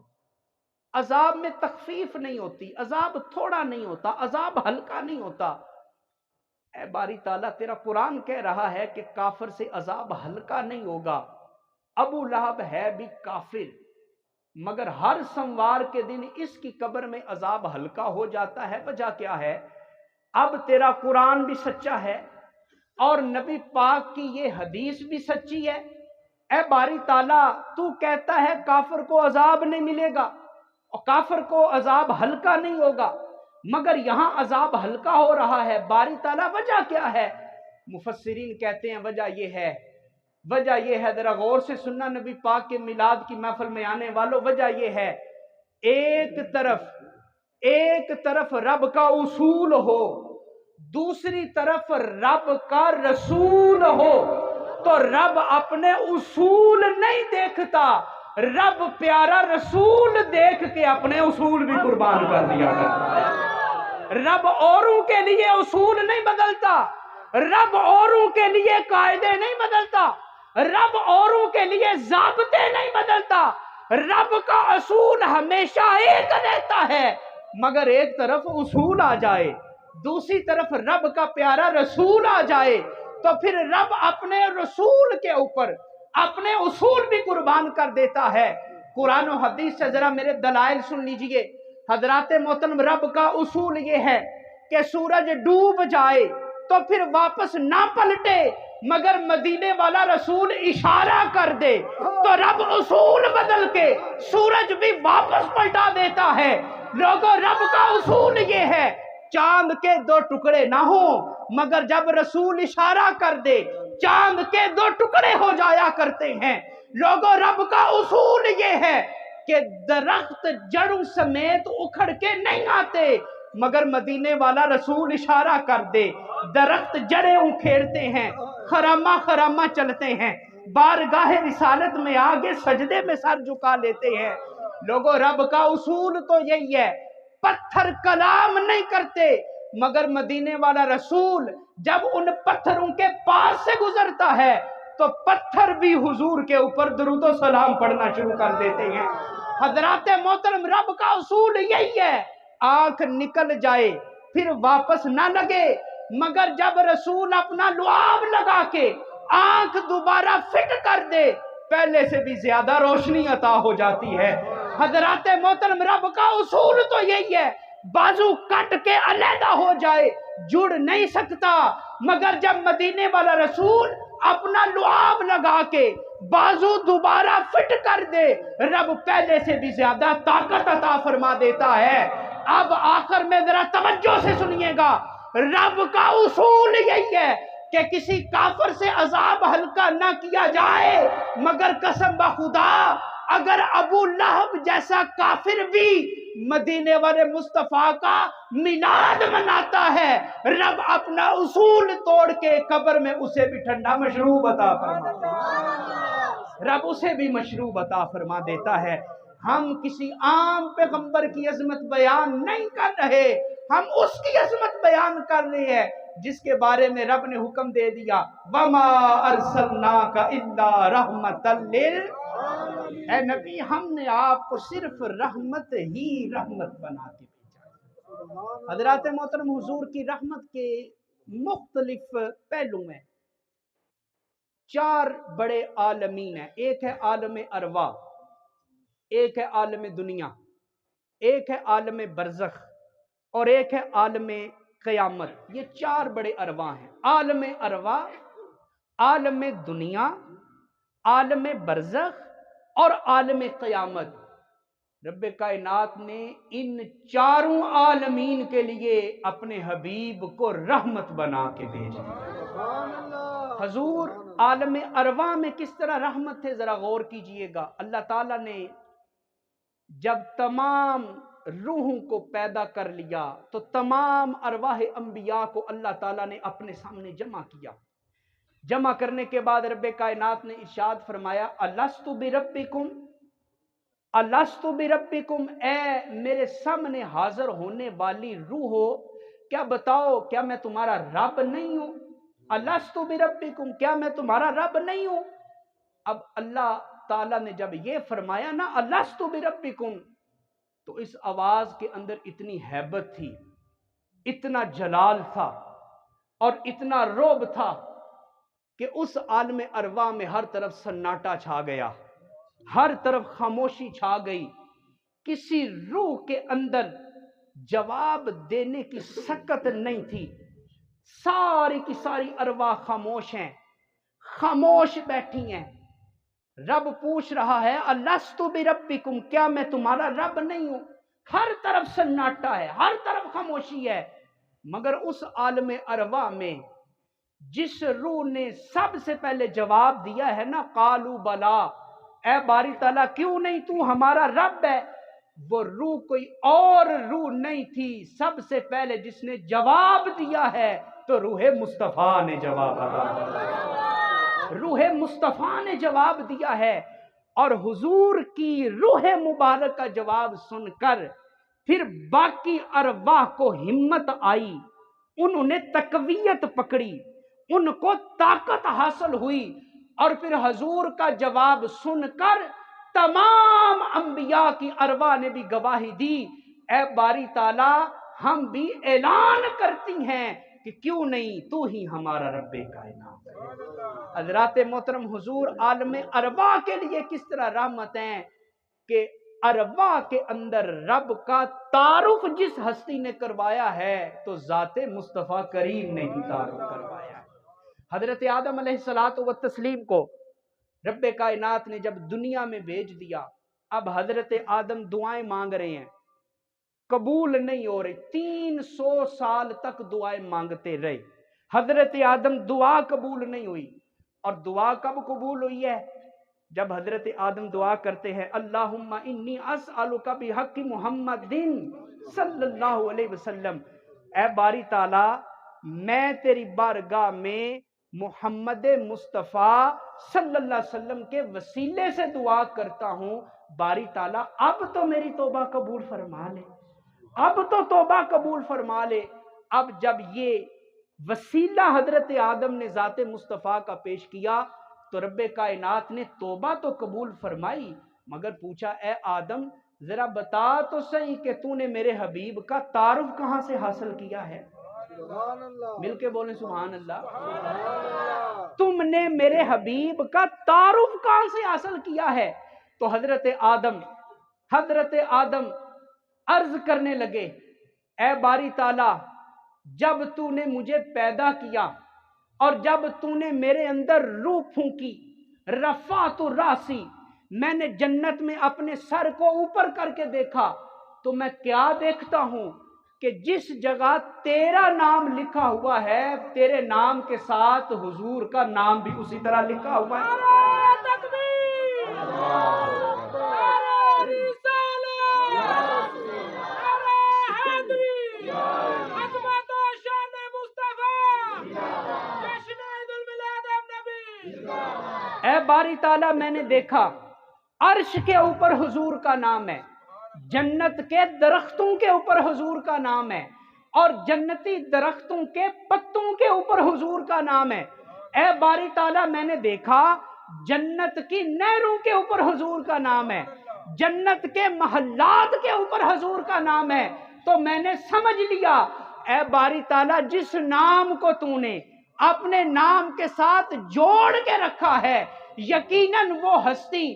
عذاب میں تخفیف نہیں ہوتی، عذاب تھوڑا نہیں ہوتا، عذاب ہلکا نہیں ہوتا۔ اے باری تعالیٰ تیرا قرآن کہہ رہا ہے کہ کافر سے عذاب ہلکا نہیں ہوگا، ابو لہب ہے بھی کافر، مگر ہر سوموار کے دن اس کی قبر میں عذاب ہلکا ہو جاتا ہے، وجہ کیا ہے؟ اب تیرا قرآن بھی سچا ہے اور نبی پاک کی یہ حدیث بھی سچی ہے، اے باری تعالیٰ تو کہتا ہے کافر کو عذاب نہیں ملے گا اور کافر کو عذاب ہلکا نہیں ہوگا، مگر یہاں عذاب ہلکا ہو رہا ہے، باری تعالیٰ وجہ کیا ہے؟ مفسرین کہتے ہیں وجہ یہ ہے، ذرا غور سے سننا نبی پاک کے میلاد کی محفل میں آنے والوں، وجہ یہ ہے ایک ایک طرف رب کا اصول ہو، دوسری طرف رب کا رسول ہو، تو رب اپنے اصول نہیں دیکھتا، رب پیارا رسول دیکھ کے اپنے اصول بھی قربان کر دیا کرتا ہے۔ رب اوروں کے لیے اصول نہیں بدلتا، رب اوروں کے لیے قاعدے نہیں بدلتا، رب اوروں کے لیے ضابطے نہیں بدلتا، رب کا اصول ہمیشہ ایک رہتا ہے۔ مگر ایک طرف اصول آ جائے، دوسری طرف رب کا پیارا رسول آ جائے، تو پھر رب اپنے رسول کے اوپر اپنے اصول بھی قربان کر دیتا ہے۔ قرآن و حدیث سے ذرا میرے دلائل سن لیجئے۔ حضرات محترم، رب کا اصول یہ ہے کہ سورج ڈوب جائے تو پھر واپس نہ پلٹے، مگر مدینے والا رسول اشارہ کر دے تو رب اصول بدل کے سورج بھی واپس پلٹا دیتا ہے۔ لوگوں، رب کا اصول یہ ہے، چاند کے دو ٹکڑے نہ ہوں، مگر جب رسول اشارہ کر دے چاند کے دو ٹکڑے ہو جایا کرتے ہیں۔ لوگوں، رب کا اصول یہ ہے کہ درخت جڑوں سمیت اکھڑ کے نہیں آتے، مگر مدینے والا رسول اشارہ کر دے درخت جڑیں اکھیڑتے ہیں، خرامہ خرامہ چلتے ہیں، بارگاہ رسالت میں آگے سجدے میں سر جھکا لیتے ہیں۔ لوگوں، رب کا اصول تو یہی ہے، پتھر کلام نہیں کرتے، مگر مدینے والا رسول جب ان پتھروں کے پاس سے گزرتا ہے تو پتھر بھی حضور کے اوپر درود و سلام پڑھنا شروع کر دیتے ہیں۔ حضرات محترم، رب کا اصول یہی ہے، آنکھ نکل جائے پھر واپس نہ لگے، مگر جب رسول اپنا لعاب لگا کے آنکھ دوبارہ فٹ کر دے پہلے سے بھی زیادہ روشنی عطا ہو جاتی ہے۔ حضرات محترم، رب کا اصول تو یہی ہے، بازو کٹ کے علیحدہ ہو جائے جڑ نہیں سکتا، مگر جب مدینے والا رسول اپنا لعاب لگا کے بازو دوبارہ فٹ کر دے رب پہلے سے بھی زیادہ طاقت عطا فرما دیتا ہے۔ اب آخر میں ذرا توجہ سے سنیے گا، رب کا اصول یہی ہے کہ کسی کافر سے عذاب ہلکا نہ کیا جائے، مگر قسم بخدا اگر ابو لہب جیسا کافر بھی مدینے والے مصطفیٰ کا میلاد مناتا ہے، رب اپنا اصول توڑ کے قبر میں اسے بھی ٹھنڈا مشروب عطا فرما دیتا ہے، رب اسے بھی مشروب عطا فرما دیتا ہے۔ ہم کسی عام پیغمبر کی عظمت بیان نہیں کر رہے، ہم اس کی عظمت بیان کر رہے ہیں جس کے بارے میں رب نے حکم دے دیا، وَمَا أَرْسَلْنَاكَ إِلَّا رَحْمَةً لِّلْعَالَمِينَ، اے نبی ہم نے آپ کو صرف رحمت ہی رحمت بنا کے بھیجا۔ حضرات محترم، حضور کی رحمت کے مختلف پہلو ہیں، 4 بڑے عالمین ہیں، ایک ہے عالم ارواح، ایک ہے عالم دنیا، ایک ہے عالم برزخ اور ایک ہے عالم قیامت۔ یہ 4 بڑے ارواح ہیں، عالم ارواح، عالم دنیا، عالم برزخ اور عالم قیامت۔ رب کائنات نے ان 4 عالمین کے لیے اپنے حبیب کو رحمت بنا کے بھیجا۔ حضور عالم ارواح میں کس طرح رحمت تھے ذرا غور کیجئے گا۔ اللہ تعالیٰ نے جب تمام روحوں کو پیدا کر لیا تو تمام ارواح انبیاء کو اللہ تعالیٰ نے اپنے سامنے جمع کیا۔ جمع کرنے کے بعد رب کائنات نے ارشاد فرمایا، الست بربکم، الست بربکم، اے میرے سامنے حاضر ہونے والی روحو، کیا بتاؤ کیا میں تمہارا رب نہیں ہوں؟ الست بربکم، کیا میں تمہارا رب نہیں ہوں؟ اب اللہ تعالیٰ نے جب یہ فرمایا نا الست بربکم، تو اس آواز کے اندر اتنی ہیبت تھی، اتنا جلال تھا اور اتنا رعب تھا کہ اس عالم ارواح میں ہر طرف سناٹا چھا گیا، ہر طرف خاموشی چھا گئی، کسی روح کے اندر جواب دینے کی سکت نہیں تھی، ساری کی ساری ارواح خاموش ہیں، خاموش بیٹھی ہیں۔ رب پوچھ رہا ہے الست بربکم، کیا میں تمہارا رب نہیں ہوں؟ ہر طرف سناٹا ہے، ہر طرف خاموشی ہے، مگر اس عالم ارواح میں جس روح نے سب سے پہلے جواب دیا ہے نا، قالوا بلا، اے باری تعالیٰ کیوں نہیں تو ہمارا رب ہے؟ وہ روح کوئی اور روح نہیں تھی، سب سے پہلے جس نے جواب دیا ہے تو روح مصطفیٰ نے جواب دیا، روح مصطفیٰ نے جواب دیا ہے۔ اور حضور کی روح مبارک کا جواب سن کر پھر باقی ارواح کو ہمت آئی، انہوں نے تقویت پکڑی، ان کو طاقت حاصل ہوئی، اور پھر حضور کا جواب سن کر تمام انبیاء کی ارواح نے بھی گواہی دی، اے باری تعالی ہم بھی اعلان کرتی ہیں کہ کیوں نہیں تو ہی ہمارا رب کائنات ہے۔ حضرات محترم، حضور عالم ارواح کے لیے کس طرح رحمت ہیں کہ ارواح کے اندر رب کا تعارف جس ہستی نے کروایا ہے تو ذات مصطفیٰ کریم نے ہی تعارف کروایا ہے۔ حضرت آدم علیہ الصلوۃ والتسلیم کو رب کائنات نے جب دنیا میں بھیج دیا، اب حضرت آدم دعائیں مانگ رہے ہیں، قبول نہیں ہو رہی، 300 سال تک دعائیں مانگتے رہے، حضرت آدم دعا قبول نہیں ہوئی۔ اور دعا کب قبول ہوئی ہے؟ جب حضرت آدم دعا کرتے ہیں اللہم انی اسألک بحق محمد صلی اللہ علیہ وسلم، اے باری تعالی میں تیری بارگاہ میں محمد مصطفیٰ صلی اللہ علیہ وسلم کے وسیلے سے دعا کرتا ہوں، باری تعالیٰ اب تو میری توبہ قبول فرما لے، اب تو توبہ قبول فرما لے۔ اب جب یہ وسیلہ حضرت آدم نے ذات مصطفیٰ کا پیش کیا تو رب کائنات نے توبہ تو قبول فرمائی، مگر پوچھا اے آدم ذرا بتا تو صحیح کہ تو نے میرے حبیب کا تعارف کہاں سے حاصل کیا ہے؟ مل کے بولیں سبحان اللہ۔ تم نے میرے حبیب کا تعارف کہاں سے حاصل کیا ہے؟ تو حضرت آدم عرض کرنے لگے اے باری تعالی جب تو نے مجھے پیدا کیا اور جب تو نے میرے اندر روح پھونکی، رفعت راسی، میں نے جنت میں اپنے سر کو اوپر کر کے دیکھا تو میں کیا دیکھتا ہوں کہ جس جگہ تیرا نام لکھا ہوا ہے تیرے نام کے ساتھ حضور کا نام بھی اسی طرح لکھا ہوا ہے۔ اے باری تعالیٰ میں نے دیکھا عرش کے اوپر حضور کا نام ہے، جنت کے درختوں کے اوپر حضور کا نام ہے، اور جنتی درختوں کے پتوں کے اوپر حضور کا نام ہے۔ اے باری تعالیٰ میں نے دیکھا جنت کی نہروں کے اوپر حضور کا نام ہے، جنت کے محلات کے اوپر حضور کا نام ہے۔ تو میں نے سمجھ لیا اے باری تعالیٰ جس نام کو تو نے اپنے نام کے ساتھ جوڑ کے رکھا ہے یقیناً وہ ہستی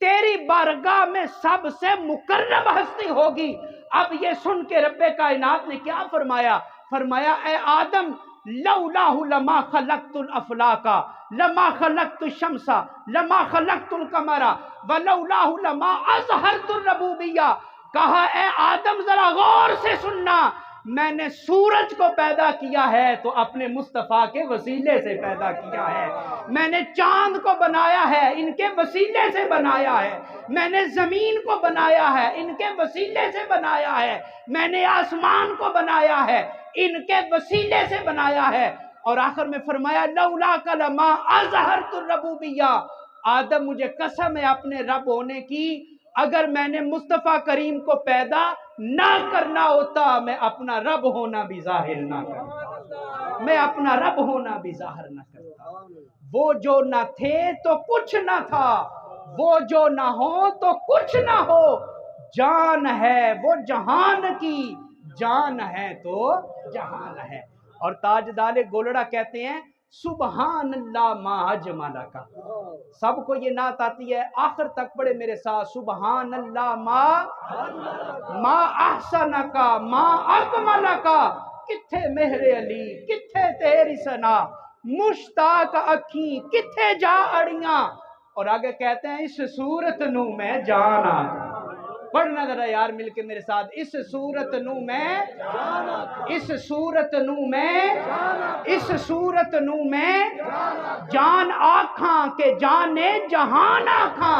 تیری بارگاہ میں سب سے مقرب ہستی ہوگی۔ اب یہ سن کے رب کائنات نے کیا فرمایا؟ فرمایا اے آدم لولاہ لما خلقت الافلاک لما خلقت الشمس لما خلقت القمر ولولاہ لما اظہرت الربوبیہ۔ کہا اے آدم ذرا غور سے سننا، میں نے سورج کو پیدا کیا ہے تو اپنے مصطفیٰ کے وسیلے سے پیدا کیا ہے، میں نے چاند کو بنایا ہے ان کے وسیلے سے بنایا ہے، میں نے زمین کو بنایا ہے ان کے وسیلے سے بنایا ہے، میں نے آسمان کو بنایا ہے ان کے وسیلے سے بنایا ہے۔ اور آخر میں فرمایا لولاک لما اظہرت الربوبیہ، آدم مجھے قسم ہے اپنے رب ہونے کی، اگر میں نے مصطفیٰ کریم کو پیدا نہ کرنا ہوتا میں اپنا رب ہونا بھی ظاہر نہ کرتا، میں اپنا رب ہونا بھی ظاہر نہ کرتا۔ وہ جو نہ تھے تو کچھ نہ تھا، وہ جو نہ ہو تو کچھ نہ ہو، جان ہے وہ جہان کی، جان ہے تو جہان ہے۔ اور تاجدار گولڑا کہتے ہیں سبحان اللہ ما اجمل کا، سب کو یہ نعت آتی ہے، آخر تک پڑھے میرے ساتھ سبحان اللہ ما احسن کا ما اکمل کا، کتھے مہر علی کتھے تیری ثنا، مشتاق اکھیں کتھے جا اڑیاں۔ اور آگے کہتے ہیں اس صورت نو میں جانا، پڑھنا ذرا یار مل کے میرے ساتھ، اس صورت نو میں اس صورت نو میں اس صورت نو میں جان آکھاں کہ جانے جہان آکھاں،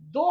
2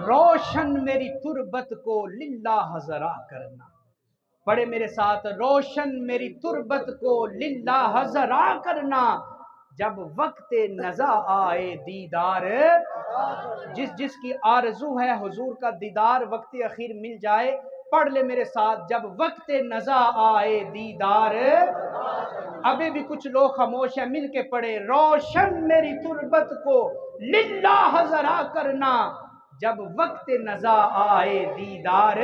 روشن میری تربت کو للہ ذرا کرنا. پڑھے میرے ساتھ، روشن میری تربت کو للہ ذرا کرنا، جب وقت نزا آئے دیدار. جس کی آرزو ہے حضور کا دیدار وقت اخیر مل جائے، پڑھ لے میرے ساتھ، جب وقت نزا آئے دیدار. ابھی بھی کچھ لوگ خاموش ہیں، مل کے پڑھے، روشن میری تربت کو للہ ذرا کرنا، جب وقت نزا آئے دیدار.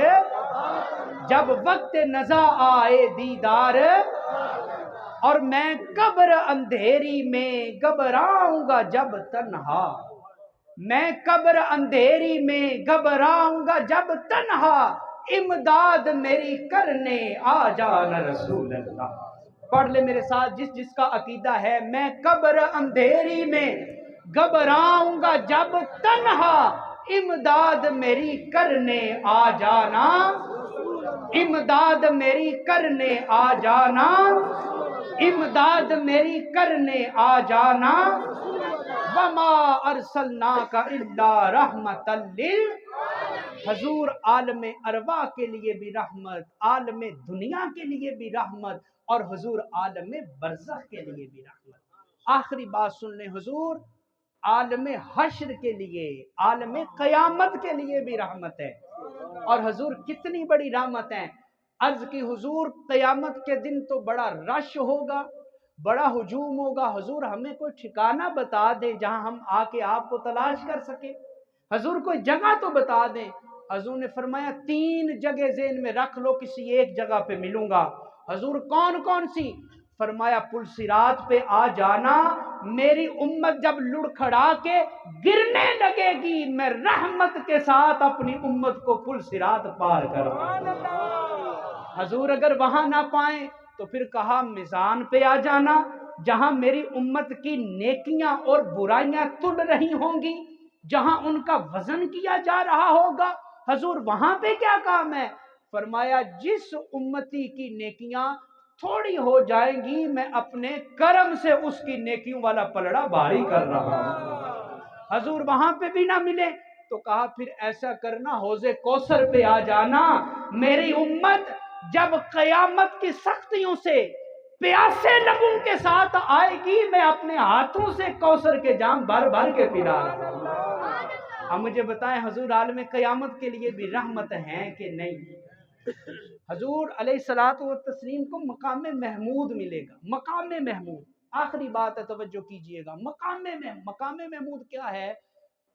جب وقت نزا آئے دیدار، اور میں قبر اندھیری میں گھبراؤں گا جب تنہا. میں قبر اندھیری میں گھبراؤں گا جب تنہا، امداد میری کرنے آ جانا رسول اللہ. پڑھ لے میرے ساتھ، جس کا عقیدہ ہے میں قبر اندھیری میں گھبراؤں گا جب تنہا، امداد میری کرنے آ جانا. امداد میری کرنے آ جانا، امداد میری کرنے آ جانا. وما ارسلناک الا رحمتا حضور عالم ارواح کے لیے بھی رحمت، عالم دنیا کے لیے بھی رحمت، اور حضور عالم برزخ کے لیے بھی رحمت. آخری بات سن لیں، حضور عالم حشر کے لیے، عالم قیامت کے لیے بھی رحمت ہے. اور حضور کتنی بڑی رحمت ہے. عرض کی حضور قیامت کے دن تو بڑا رش ہوگا، بڑا ہجوم ہوگا. حضور ہمیں کوئی ٹھکانہ بتا دیں جہاں ہم آ کے آپ کو تلاش کر سکیں. حضور کوئی جگہ تو بتا دیں. حضور نے فرمایا 3 جگہ ذہن میں رکھ لو، کسی ایک جگہ پہ ملوں گا. حضور کون کون سی؟ فرمایا پل صراط پہ آ جانا، میری امت جب لڑکھڑا کے گرنے لگے گی، میں رحمت کے ساتھ اپنی امت کو پل صراط پار کروں. حضور اگر وہاں نہ پائیں تو پھر کہا میزان پہ آ جانا، جہاں میری امت کی نیکیاں اور برائیاں تل رہی ہوں گی، جہاں ان کا وزن کیا جا رہا ہوگا. حضور وہاں پہ کیا کام ہے؟ فرمایا جس امتی کی نیکیاں تھوڑی ہو جائیں گی، میں اپنے کرم سے اس کی نیکیوں والا پلڑا بھاری کر رہا ہوں. حضور وہاں پہ بھی نہ ملے تو کہا پھر ایسا کرنا، حوض کوثر پہ آ جانا، میری امت جب قیامت کی سختیوں سے پیاسے لبوں کے ساتھ آئے گی، میں اپنے ہاتھوں سے کوثر کے جام بھر بھر کے پلا رہا ہوں. اب مجھے بتائیں حضور عالم قیامت کے لیے بھی رحمت ہیں کہ نہیں؟ حضور علیہ الصلوۃ والتسلیم کو مقام محمود ملے گا. مقام محمود، آخری بات ہے، توجہ کیجئے گا. مقام محمود کیا ہے؟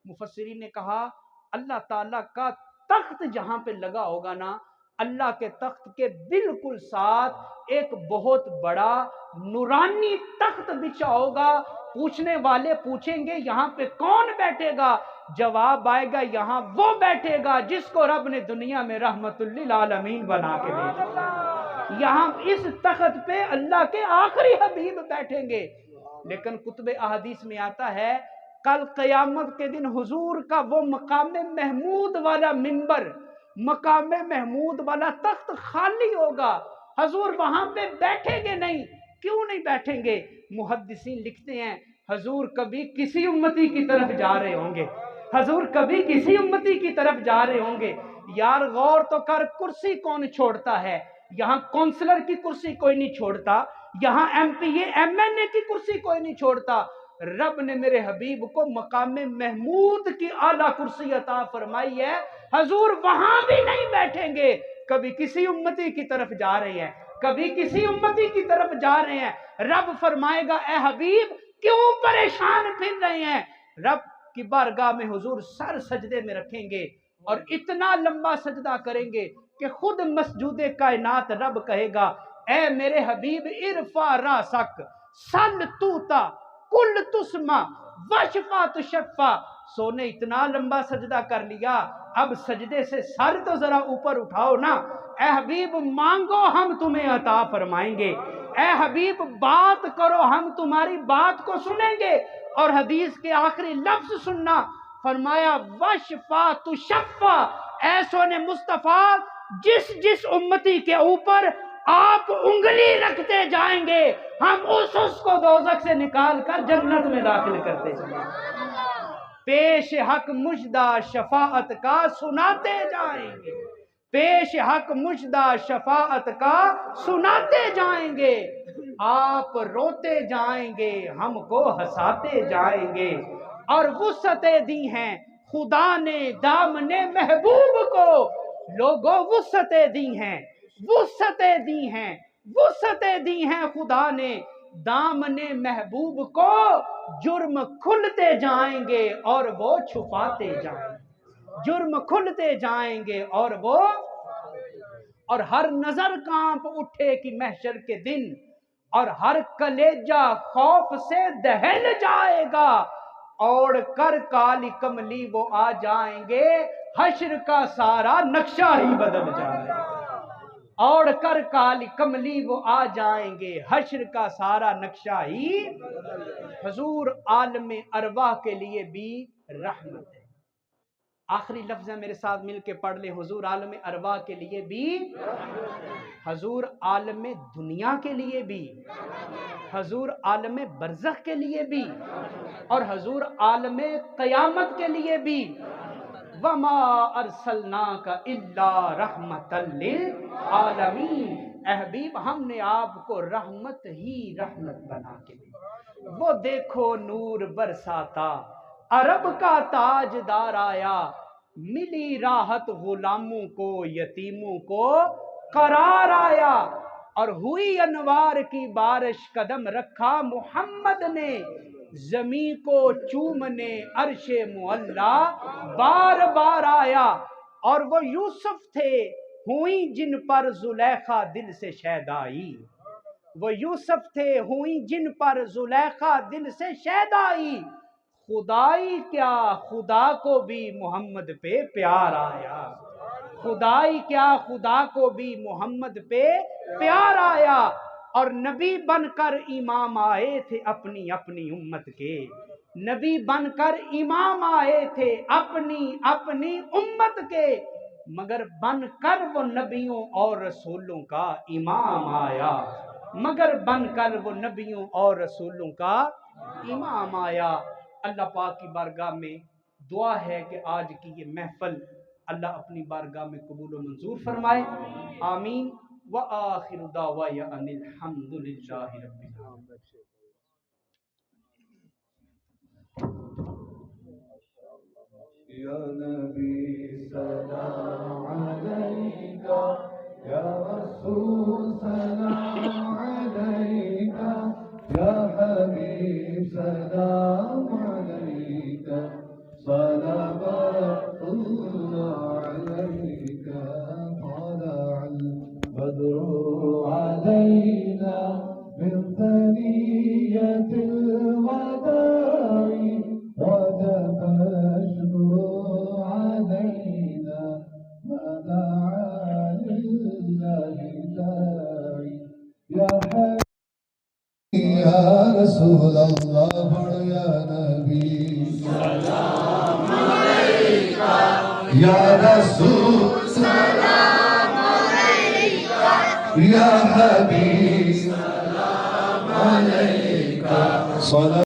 مفسرین نے کہا اللہ تعالیٰ کا تخت جہاں پہ لگا ہوگا نا، اللہ کے تخت کے بالکل ساتھ ایک بہت بڑا نورانی تخت بچھا ہوگا. پوچھنے والے پوچھیں گے یہاں پہ کون بیٹھے گا؟ جواب آئے گا یہاں وہ بیٹھے گا جس کو رب نے دنیا میں رحمت للعالمین بنا کے بھیجا. یہاں اس تخت پہ اللہ کے آخری حبیب بیٹھیں گے. لیکن کتب احادیث میں آتا ہے کل قیامت کے دن حضور کا وہ مقام محمود والا منبر، مقام محمود والا تخت خالی ہوگا. حضور وہاں پہ بیٹھیں گے نہیں. کیوں نہیں بیٹھیں گے؟ محدثین لکھتے ہیں حضور کبھی کسی امتی کی طرف جا رہے ہوں گے، حضور کبھی کسی امتی کی طرف جا رہے ہوں گے. یار غور تو کر، کرسی کون چھوڑتا ہے؟ یہاں کونسلر کی کرسی کوئی نہیں چھوڑتا، یہاں M P A M N A کی کرسی کوئی نہیں چھوڑتا. رب نے میرے حبیب کو مقام محمود کی اعلیٰ کرسی عطا فرمائی ہے. حضور وہاں بھی نہیں بیٹھیں گے. کبھی کسی امتی کی طرف جا رہے ہیں، کبھی کسی امتی کی طرف جا رہے ہیں. رب فرمائے گا اے حبیب کیوں پریشان پھر رہے ہیں؟ رب کی بارگاہ میں حضور سر سجدے میں رکھیں گے اور اتنا لمبا سجدہ کریں گے کہ خود مسجود کائنات رب کہے گا اے میرے حبیب ارفع راسک سل توتا کل تسمع وشفا تشفا. سونے اتنا لمبا سجدہ کر لیا، اب سجدے سے سر تو ذرا اوپر اٹھاؤ نا. اے حبیب مانگو ہم تمہیں عطا فرمائیں گے. اے حبیب بات کرو ہم تمہاری بات کو سنیں گے. اور حدیث کے آخری لفظ سننا، فرمایا وشفا تشفا. اے سونے مصطفیٰ جس امتی کے اوپر آپ انگلی رکھتے جائیں گے ہم اس کو دوزخ سے نکال کر جنت میں داخل کرتے جائیں گے. پیش حق مجدہ شفاعت کا سناتے جائیں گے، پیش حق مجدہ شفاعت کا سناتے جائیں گے، آپ روتے جائیں گے ہم کو ہنساتے جائیں گے، اور وسعتیں دی ہیں خدا نے دامن محبوب کو، لوگوں وسعتیں دی ہیں، وسعتیں دی ہیں، وسعتیں دی ہیں خدا نے دامن محبوب کو، جرم کھلتے جائیں گے اور وہ چھپاتے جائیں گے، جرم کھلتے جائیں گے اور وہ، اور ہر نظر کانپ اٹھے کہ محشر کے دن، اور ہر کلیجہ خوف سے دہل جائے گا، اوڑھ کر کالی کملی وہ آ جائیں گے، حشر کا سارا نقشہ ہی بدل جائے گا، اوڑھ کر کالی کملی وہ آ جائیں گے، حشر کا سارا نقشہ ہی، حضور عالم ارواح کے لیے بھی رحمت ہے۔ آخری لفظ ہے، میرے ساتھ مل کے پڑھ لیں، حضور عالم ارواح کے لیے بھی، حضور عالم دنیا کے لیے بھی، حضور عالم برزخ کے لیے بھی، اور حضور عالم قیامت کے لیے بھی۔ وَمَا أَرْسَلْنَاكَ إِلَّا رَحْمَةً لِلْعَالَمِينَ، اے حبیب ہم نے آپ کو رحمت ہی رحمت بنا کے دی۔ وہ دیکھو نور برساتا، عرب کا تاجدار آیا، ملی راحت غلاموں کو، یتیموں کو قرار آیا، اور ہوئی انوار کی بارش، قدم رکھا محمد نے، زمین کو چومنے عرش معلا بار بار آیا، اور وہ یوسف تھے ہوئی جن پر زلیخا دل سے شیدائی، وہ یوسف تھے ہوئی جن پر زلیخا دل سے شیدائی، خدائی کیا خدا کو بھی محمد پہ پیار آیا، خدائی کیا خدا کو بھی محمد پہ پیار آیا، اور نبی بن کر امام آئے تھے اپنی اپنی امت کے، نبی بن کر امام آئے تھے اپنی اپنی امت کے، مگر بن کر وہ نبیوں اور رسولوں کا امام آیا، مگر بن کر وہ نبیوں اور رسولوں کا امام آیا۔ اللہ پاک کی بارگاہ میں دعا ہے کہ آج کی یہ محفل اللہ اپنی بارگاہ میں قبول و منظور فرمائے، آمین۔ وآخر دعوانا ان الحمد للہ رب العالمین۔ یا نبی سلام علیکہ، یا رسول سلام علیکہ، یا حبیب سلام علیکہ، صلوات اللہ علیکہ، طلع البدر علینا من ثنیۃ الوداع، وجب الشکر علینا ما دعا للہ داعی، یا حبیب یا رسول اللہ، پڑھو یا نبی سلام علیکہ، یا رسول سلام علیکہ، یا حبیب سلام علیکہ، صلی